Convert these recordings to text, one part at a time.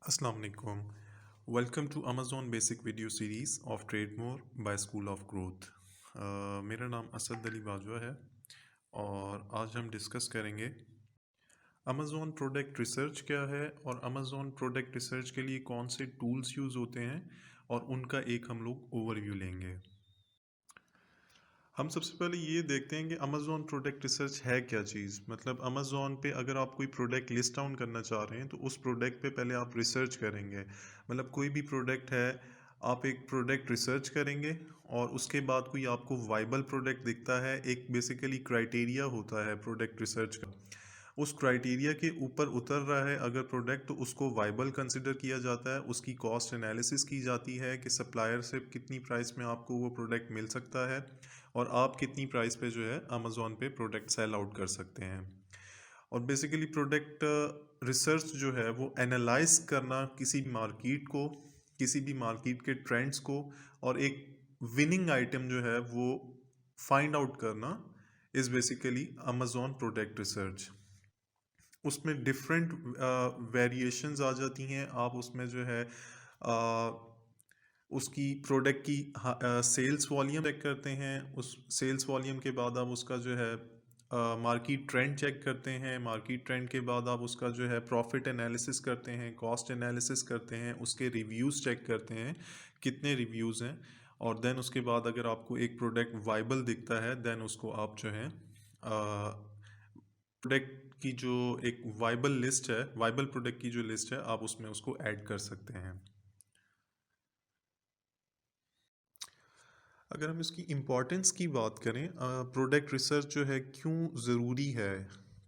Assalamu alaikum. Welcome to Amazon Basic Video Series of Trademore by School of Growth. मेरा नाम असद अली बाजवा है और आज हम डिस्कस करेंगे Amazon प्रोडक्ट रिसर्च क्या है और Amazon प्रोडक्ट रिसर्च के लिए कौन से टूल्स यूज़ होते हैं और उनका एक हम लोग ओवरव्यू लेंगे। हम सबसे पहले ये देखते हैं कि अमेज़ॉन प्रोडक्ट रिसर्च है क्या चीज़। मतलब अमेज़ॉन पे अगर आप कोई प्रोडक्ट लिस्ट डाउन करना चाह रहे हैं तो उस प्रोडक्ट पे पहले आप रिसर्च करेंगे। मतलब कोई भी प्रोडक्ट है, आप एक प्रोडक्ट रिसर्च करेंगे और उसके बाद कोई आपको वाइबल प्रोडक्ट दिखता है। एक बेसिकली क्राइटेरिया होता है प्रोडक्ट रिसर्च का, उस क्राइटेरिया के ऊपर उतर रहा है अगर प्रोडक्ट तो उसको वाइबल कंसिडर किया जाता है। उसकी कॉस्ट एनालिसिस की जाती है कि सप्लायर से कितनी प्राइस में आपको वो प्रोडक्ट मिल सकता है और आप कितनी प्राइस पे जो है अमेज़ॉन पे प्रोडक्ट सेल आउट कर सकते हैं। और बेसिकली प्रोडक्ट रिसर्च जो है वो एनालाइज करना किसी मार्केट को, किसी भी मार्केट के ट्रेंड्स को और एक विनिंग आइटम जो है वो फाइंड आउट करना is basically Amazon product research. उसमें डिफरेंट वेरिएशंस आ जाती हैं। आप उसमें जो है उसकी प्रोडक्ट की सेल्स वॉल्यूम चेक करते हैं। उस सेल्स वॉल्यूम के बाद आप उसका जो है मार्केट ट्रेंड चेक करते हैं। मार्केट ट्रेंड के बाद आप उसका जो है प्रॉफिट एनालिसिस करते हैं, कॉस्ट एनालिसिस करते हैं, उसके रिव्यूज़ चेक करते हैं कितने रिव्यूज़ हैं। और देन उसके बाद अगर आपको एक प्रोडक्ट वाइबल दिखता है देन उसको आप जो है प्रोडक्ट की जो एक वाइबल लिस्ट है, वाइबल प्रोडक्ट की जो लिस्ट है, आप उसमें उसको ऐड कर सकते हैं। अगर हम इसकी इम्पोर्टेंस की बात करें, प्रोडक्ट रिसर्च जो है क्यों ज़रूरी है,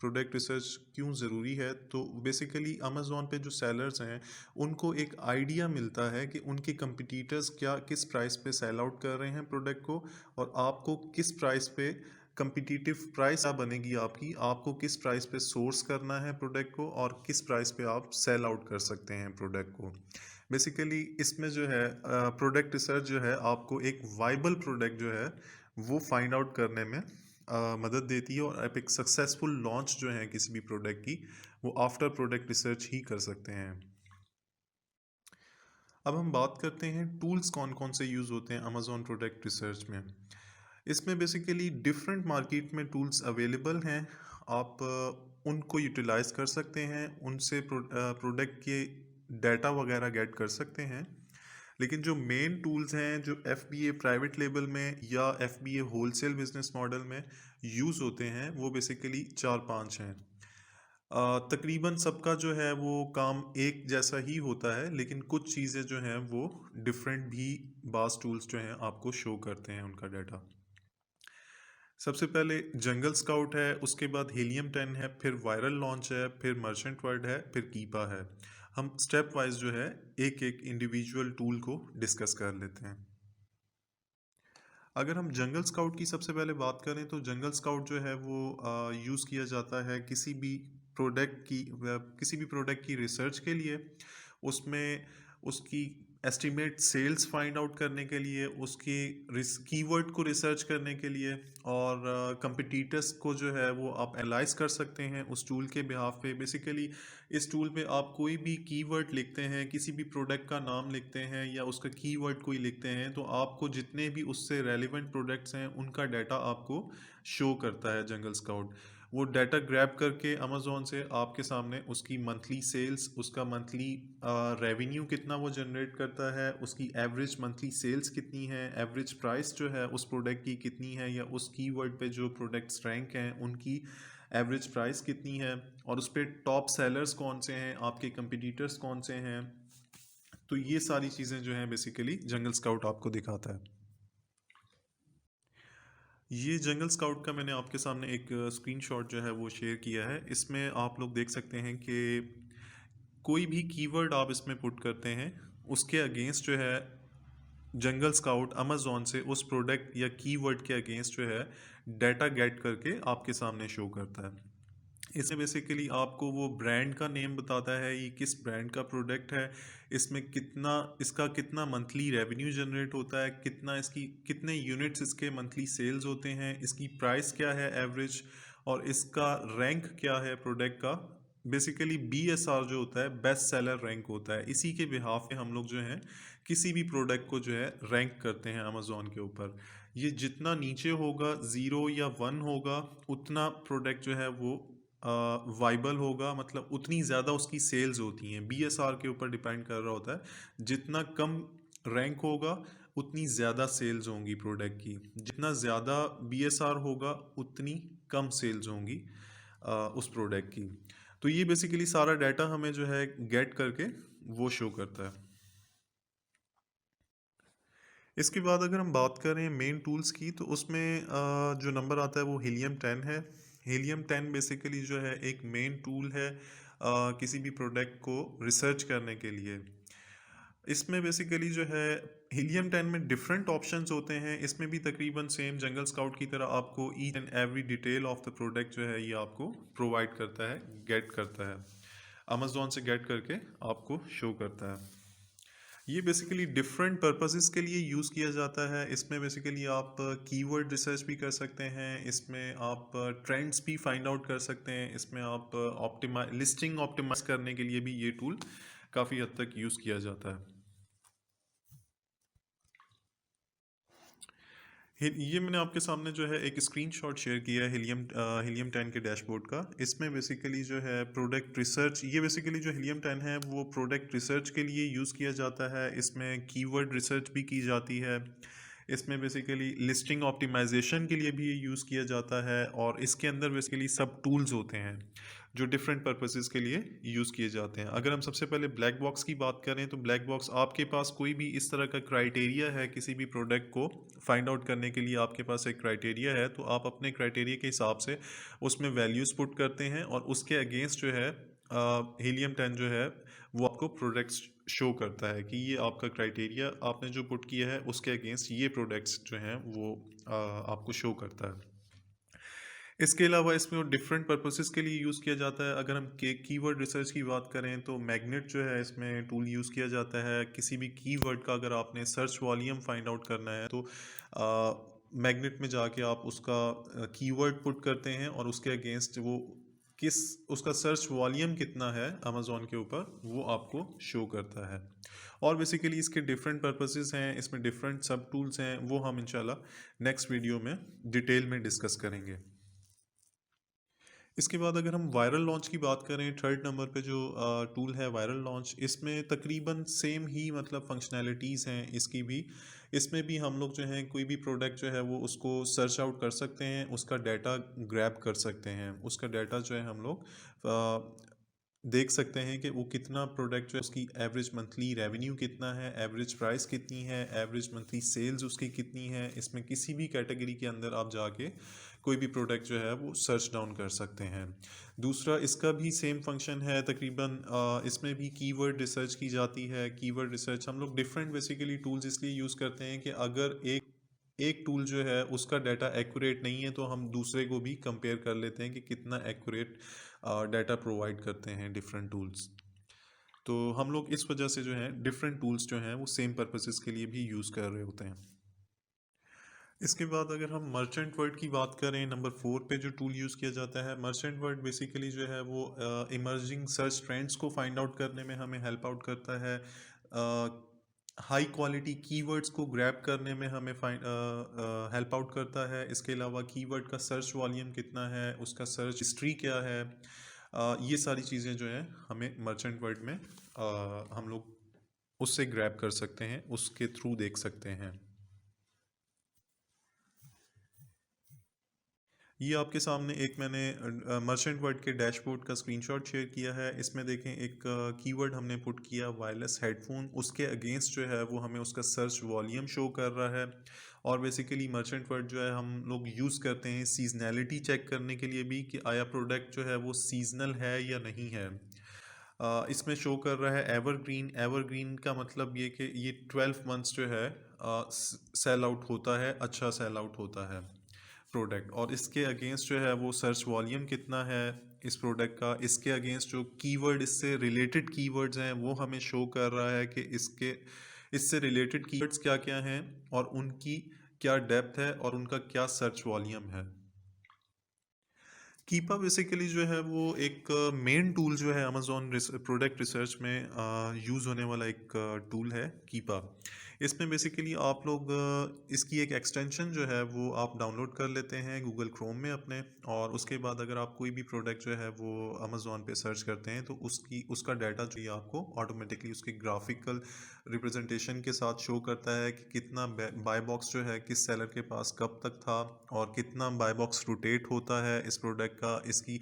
प्रोडक्ट रिसर्च क्यों ज़रूरी है, तो बेसिकली अमेज़ॉन पे जो सेलर्स हैं उनको एक आइडिया मिलता है कि उनके कंपटीटर्स क्या किस प्राइस पे सेल आउट कर रहे हैं प्रोडक्ट को और आपको किस प्राइस पे कंपिटिटिव प्राइस क्या बनेगी आपकी, आपको किस प्राइस पे सोर्स करना है प्रोडक्ट को और किस प्राइस पे आप सेल आउट कर सकते हैं प्रोडक्ट को। बेसिकली इसमें जो है प्रोडक्ट रिसर्च जो है आपको एक वाइबल प्रोडक्ट जो है वो फाइंड आउट करने में मदद देती है और आप एक सक्सेसफुल लॉन्च जो है किसी भी प्रोडक्ट की वो आफ्टर प्रोडक्ट रिसर्च ही कर सकते हैं। अब हम बात करते हैं टूल्स कौन कौन से यूज़ होते हैं अमेज़ॉन प्रोडक्ट रिसर्च में। इसमें बेसिकली डिफरेंट मार्केट में टूल्स अवेलेबल हैं। आप उनको यूटिलाइज कर सकते हैं, उनसे प्रोडक्ट के डाटा वगैरह गेट कर सकते हैं। लेकिन जो मेन टूल्स हैं जो FBA प्राइवेट लेबल में या FBA होलसेल बिजनेस मॉडल में यूज़ होते हैं वो बेसिकली 4-5 हैं। तकरीबन सबका जो है वो काम एक जैसा ही होता है लेकिन कुछ चीज़ें जो हैं वो डिफरेंट भी बास टूल्स जो हैं आपको शो करते हैं उनका डाटा। सबसे पहले जंगल स्काउट है, उसके बाद हीलियम 10 है, फिर वायरल लॉन्च है, फिर मर्चेंट वर्ड है, फिर कीपा है। हम स्टेप वाइज जो है एक एक इंडिविजुअल टूल को डिस्कस कर लेते हैं। अगर हम जंगल स्काउट की सबसे पहले बात करें तो जंगल स्काउट जो है वो यूज़ किया जाता है किसी भी प्रोडक्ट की रिसर्च के लिए। उसमें उसकी एस्टिमेट सेल्स फाइंड आउट करने के लिए, उसकी कीवर्ड को रिसर्च करने के लिए और कंपिटिटर्स को जो है वो आप एनालाइज कर सकते हैं उस टूल के बिहाफ पे। बेसिकली इस टूल पे आप कोई भी कीवर्ड लिखते हैं, किसी भी प्रोडक्ट का नाम लिखते हैं या उसका कीवर्ड कोई लिखते हैं तो आपको जितने भी उससे रेलिवेंट प्रोडक्ट्स हैं उनका डाटा आपको शो करता है जंगल स्काउट। वो डाटा ग्रैब करके अमेज़ॉन से आपके सामने उसकी मंथली सेल्स, उसका मंथली रेवेन्यू कितना वो जनरेट करता है, उसकी एवरेज मंथली सेल्स कितनी है, एवरेज प्राइस जो है उस प्रोडक्ट की कितनी है या उस कीवर्ड पे जो प्रोडक्ट्स रैंक हैं उनकी एवरेज प्राइस कितनी है और उस पर टॉप सेलर्स कौन से हैं, आपके कंपटीटर्स कौन से हैं। तो ये सारी चीज़ें जो हैं बेसिकली जंगल स्काउट आपको दिखाता है। ये जंगल स्काउट का मैंने आपके सामने एक स्क्रीनशॉट जो है वो शेयर किया है। इसमें आप लोग देख सकते हैं कि कोई भी कीवर्ड आप इसमें पुट करते हैं उसके अगेंस्ट जो है जंगल स्काउट अमेज़ॉन से उस प्रोडक्ट या कीवर्ड के अगेंस्ट जो है डाटा गेट करके आपके सामने शो करता है। इसमें बेसिकली आपको वो ब्रांड का नेम बताता है, ये किस ब्रांड का प्रोडक्ट है, इसमें इसका कितना मंथली रेवेन्यू जनरेट होता है, कितने यूनिट्स इसके मंथली सेल्स होते हैं, इसकी प्राइस क्या है एवरेज और इसका रैंक क्या है प्रोडक्ट का बेसिकली BSR जो होता है बेस्ट सेलर रैंक होता है, इसी के बिहाफ पे हम लोग जो हैं किसी भी प्रोडक्ट को जो है रैंक करते हैं अमेजोन के ऊपर। ये जितना नीचे होगा, 0 या 1 होगा, उतना प्रोडक्ट जो है वो वाइबल होगा, मतलब उतनी ज़्यादा उसकी सेल्स होती हैं। BSR के ऊपर डिपेंड कर रहा होता है। जितना कम रैंक होगा उतनी ज़्यादा सेल्स होंगी प्रोडक्ट की, जितना ज़्यादा BSR होगा उतनी कम सेल्स होंगी उस प्रोडक्ट की। तो ये बेसिकली सारा डाटा हमें जो है गेट करके वो शो करता है। इसके बाद अगर हम बात करें मेन टूल्स की, तो उसमें जो नंबर आता है वो हीलियम 10 है। हीलियम 10 बेसिकली जो है एक मेन टूल है किसी भी प्रोडक्ट को रिसर्च करने के लिए। इसमें बेसिकली जो है हीलियम 10 में डिफरेंट ऑप्शंस होते हैं। इसमें भी तकरीबन सेम जंगल स्काउट की तरह आपको each and every detail of the product जो है ये आपको प्रोवाइड करता है, गेट करता है, अमेजोन से गेट करके आपको शो करता है। ये बेसिकली डिफरेंट पर्पसेस के लिए यूज़ किया जाता है। इसमें बेसिकली आप कीवर्ड रिसर्च भी कर सकते हैं, इसमें आप ट्रेंड्स भी फाइंड आउट कर सकते हैं, इसमें आप लिस्टिंग ऑप्टिमाइज करने के लिए भी ये टूल काफ़ी हद तक यूज़ किया जाता है। ये मैंने आपके सामने जो है एक स्क्रीनशॉट शेयर किया है हीलियम 10 के डैशबोर्ड का। इसमें बेसिकली जो है प्रोडक्ट रिसर्च, ये बेसिकली जो हीलियम 10 है वो प्रोडक्ट रिसर्च के लिए यूज़ किया जाता है। इसमें कीवर्ड रिसर्च भी की जाती है, इसमें बेसिकली लिस्टिंग ऑप्टिमाइजेशन के लिए भी ये यूज़ किया जाता है, और इसके अंदर बेसिकली सब टूल्स होते हैं जो डिफरेंट पर्पसेस के लिए यूज़ किए जाते हैं। अगर हम सबसे पहले ब्लैक बॉक्स की बात करें, तो ब्लैक बॉक्स आपके पास कोई भी इस तरह का क्राइटेरिया है किसी भी प्रोडक्ट को फाइंड आउट करने के लिए, आपके पास एक क्राइटेरिया है, तो आप अपने क्राइटेरिया के हिसाब से उसमें वैल्यूज़ पुट करते हैं, और उसके अगेंस्ट जो है हीलियम 10 जो है वो आपको प्रोडक्ट्स शो करता है कि ये आपका क्राइटेरिया आपने जो पुट किया है उसके अगेंस्ट ये प्रोडक्ट्स जो हैं वो आपको शो करता है। इसके अलावा इसमें वो डिफरेंट पर्पसेस के लिए यूज़ किया जाता है। अगर हम कीवर्ड रिसर्च की बात करें, तो मैग्नेट जो है इसमें टूल यूज़ किया जाता है। किसी भी कीवर्ड का अगर आपने सर्च वॉल्यूम फाइंड आउट करना है, तो मैग्नेट में जाके आप उसका कीवर्ड पुट करते हैं, और उसके अगेंस्ट वो किस उसका सर्च वॉल्यूम कितना है अमेज़ॉन के ऊपर वो आपको शो करता है। और बेसिकली इसके डिफरेंट पर्पसेस हैं, इसमें डिफरेंट सब टूल्स हैं, वो हम इंशाल्लाह नेक्स्ट वीडियो में डिटेल में डिस्कस करेंगे। इसके बाद अगर हम वायरल लॉन्च की बात करें, थर्ड नंबर पे जो टूल है वायरल लॉन्च, इसमें तकरीबन सेम ही मतलब फंक्शनैलिटीज़ हैं इसकी भी। इसमें भी हम लोग जो हैं कोई भी प्रोडक्ट जो है वो उसको सर्च आउट कर सकते हैं, उसका डाटा ग्रैब कर सकते हैं, उसका डाटा जो है हम लोग देख सकते हैं कि वो कितना प्रोडक्ट जो है उसकी एवरेज मंथली रेवेन्यू कितना है, एवरेज प्राइस कितनी है, एवरेज मंथली सेल्स उसकी कितनी है। इसमें किसी भी कैटेगरी के अंदर आप जाके कोई भी प्रोडक्ट जो है वो सर्च डाउन कर सकते हैं। दूसरा इसका भी सेम फंक्शन है तकरीबन, इसमें भी कीवर्ड रिसर्च की जाती है। कीवर्ड रिसर्च हम लोग डिफरेंट बेसिकली टूल्स इसलिए यूज़ करते हैं कि अगर एक एक टूल जो है उसका डाटा एक्यूरेट नहीं है, तो हम दूसरे को भी कंपेयर कर लेते हैं कि कितना एक्यूरेट डाटा प्रोवाइड करते हैं डिफरेंट टूल्स। तो हम लोग इस वजह से जो है डिफरेंट टूल्स जो हैं वो सेम पर्पसेस के लिए भी यूज़ कर रहे होते हैं। इसके बाद अगर हम मर्चेंट वर्ड की बात करें, नंबर 4 पे जो टूल यूज़ किया जाता है, मर्चेंट वर्ड बेसिकली जो है वो इमर्जिंग सर्च ट्रेंड्स को फाइंड आउट करने में हमें हेल्प आउट करता है। हाई क्वालिटी कीवर्ड्स को ग्रैब करने में हमें हेल्प आउट करता है। इसके अलावा कीवर्ड का सर्च वॉल्यूम कितना है, उसका सर्च हिस्ट्री क्या है, ये सारी चीज़ें जो हैं हमें मर्चेंट वर्ड में हम लोग उससे ग्रैब कर सकते हैं, उसके थ्रू देख सकते हैं। ये आपके सामने एक मैंने मर्चेंट वर्ड के डैशबोर्ड का स्क्रीनशॉट शेयर किया है। इसमें देखें एक कीवर्ड हमने पुट किया वायरलेस हेडफोन, उसके अगेंस्ट जो है वो हमें उसका सर्च वॉल्यूम शो कर रहा है। और बेसिकली मर्चेंट वर्ड जो है हम लोग यूज़ करते हैं सीजनैलिटी चेक करने के लिए भी, कि आया प्रोडक्ट जो है वो सीजनल है या नहीं है। इसमें शो कर रहा है एवरग्रीन। एवरग्रीन का मतलब ये कि ये 12 मंथ्स जो है सेल आउट होता है, अच्छा सेल आउट होता है प्रोडक्ट। और इसके अगेंस्ट जो है वो सर्च वॉल्यूम कितना है इस प्रोडक्ट का, इसके अगेंस्ट जो कीवर्ड इससे रिलेटेड कीवर्ड्स हैं वो हमें शो कर रहा है कि इससे रिलेटेड कीवर्ड्स क्या क्या हैं, और उनकी क्या डेप्थ है, और उनका क्या सर्च वॉल्यूम है। कीपा बेसिकली जो है वो एक मेन टूल जो है अमेज़न प्रोडक्ट रिसर्च में यूज़ होने वाला एक टूल है कीपा। इसमें बेसिकली आप लोग इसकी एक एक्सटेंशन जो है वो आप डाउनलोड कर लेते हैं गूगल क्रोम में अपने, और उसके बाद अगर आप कोई भी प्रोडक्ट जो है वो अमेज़न पे सर्च करते हैं तो उसका डाटा जो है आपको ऑटोमेटिकली उसके ग्राफिकल रिप्रेजेंटेशन के साथ शो करता है कि कितना बाय बॉक्स जो है किस सेलर के पास कब तक था, और कितना बाय बॉक्स रोटेट होता है इस प्रोडक्ट का, इसकी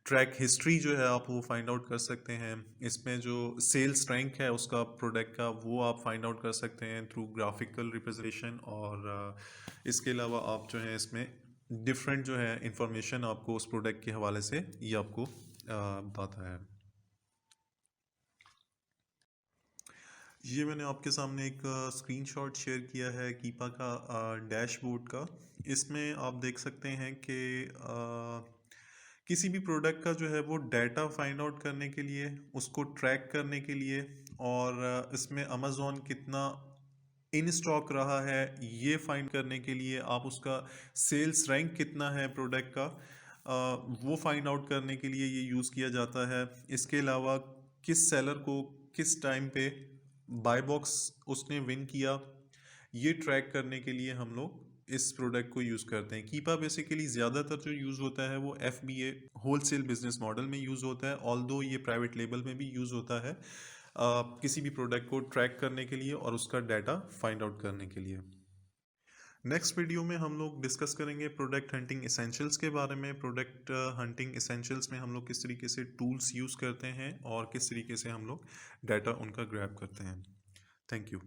ट्रैक हिस्ट्री जो है आप वो फाइंड आउट कर सकते हैं। इसमें जो सेल्स रैंक है उसका प्रोडक्ट का वो आप फाइंड आउट कर सकते हैं थ्रू ग्राफिकल रिप्रेजेंटेशन, और इसके अलावा आप जो है इसमें डिफरेंट जो है इंफॉर्मेशन आपको उस प्रोडक्ट के हवाले से ये आपको बताता है। ये मैंने आपके सामने एक स्क्रीनशॉट शेयर किया है कीपा का डैशबोर्ड का। इसमें आप देख सकते हैं कि किसी भी प्रोडक्ट का जो है वो डाटा फाइंड आउट करने के लिए, उसको ट्रैक करने के लिए, और इसमें अमेज़न कितना इन स्टॉक रहा है ये फाइंड करने के लिए, आप उसका सेल्स रैंक कितना है प्रोडक्ट का वो फाइंड आउट करने के लिए ये यूज़ किया जाता है। इसके अलावा किस सेलर को किस टाइम पे बाय बॉक्स उसने विन किया, ये ट्रैक करने के लिए हम लोग इस प्रोडक्ट को यूज़ करते हैं। कीपा बेसिकली ज़्यादातर जो यूज़ होता है वो FBA होलसेल बिजनेस मॉडल में यूज़ होता है, ऑल्दो ये प्राइवेट लेबल में भी यूज़ होता है किसी भी प्रोडक्ट को ट्रैक करने के लिए और उसका डाटा फाइंड आउट करने के लिए। नेक्स्ट वीडियो में हम लोग डिस्कस करेंगे प्रोडक्ट हंटिंग एसेंशियल्स के बारे में। प्रोडक्ट हंटिंग एसेंशियल्स में हम लोग किस तरीके से टूल्स यूज़ करते हैं और किस तरीके से हम लोग डाटा उनका ग्रैब करते हैं। Thank you.